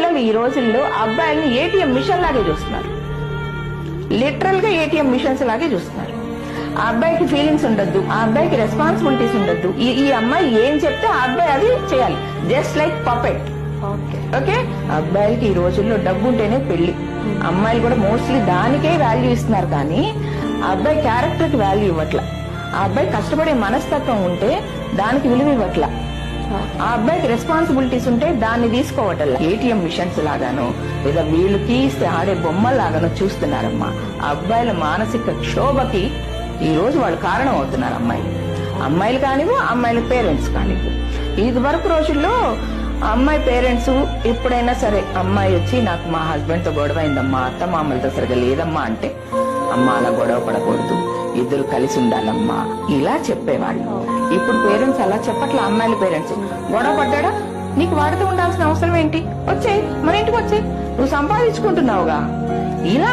పిల్లలు ఈ రోజుల్లో అబ్బాయిల్ని ఏటీఎం మిషన్ లాగే చూస్తున్నారు. లిటరల్ గా ఏటీఎం మిషన్స్ లాగే చూస్తున్నారు. ఆ అబ్బాయికి ఫీలింగ్స్ ఉండద్దు, ఆ అబ్బాయికి రెస్పాన్సిబిలిటీస్ ఉండద్దు. ఈ అమ్మాయి ఏం చెప్తే ఆ అబ్బాయి అది చేయాలి, జస్ట్ లైక్ పపెట్. ఓకే, అబ్బాయిలకి ఈ రోజుల్లో డబ్బు ఉంటేనే పెళ్లి. అమ్మాయిలు కూడా మోస్ట్లీ దానికే వాల్యూ ఇస్తున్నారు, కానీ ఆ అబ్బాయి క్యారెక్టర్ కి వాల్యూ ఇవ్వట్ల. ఆ అబ్బాయి కష్టపడే మనస్తత్వం ఉంటే దానికి విలువ ఇవ్వట్ల. ఆ అబ్బాయికి రెస్పాన్సిబిలిటీస్ ఉంటే దాన్ని తీసుకోవటం ఏటీఎం మిషన్స్ లాగాను లేదా వీళ్ళు తీస్తే ఆడే బొమ్మల్లాగాను చూస్తున్నారమ్మా. అబ్బాయిల మానసిక క్షోభకి ఈ రోజు వాళ్ళు కారణం అవుతున్నారు. అమ్మాయిలు కానివ్వు, అమ్మాయిల పేరెంట్స్ కానివ్వు. ఇది వరకు రోజుల్లో అమ్మాయి పేరెంట్స్ ఎప్పుడైనా సరే అమ్మాయి వచ్చి నాకు మా హస్బెండ్ తో గొడవ అయిందమ్మా, అత్త మామలతో సరిగా లేదమ్మా అంటే, అమ్మ అలా గొడవ పడకూడదు, ఇద్దరు కలిసి ఉండాలమ్మా ఇలా చెప్పేవాళ్ళు. ఇప్పుడు పేరెంట్స్ అలా చెప్పట్ల. అమ్మాయిల పేరెంట్స్ గొడవ పడ్డా నీకు వాడితో ఉండాల్సిన అవసరం ఏంటి, వచ్చేయి మన ఇంటికి వచ్చేయి, నువ్వు సంపాదించుకుంటున్నావుగా ఇలా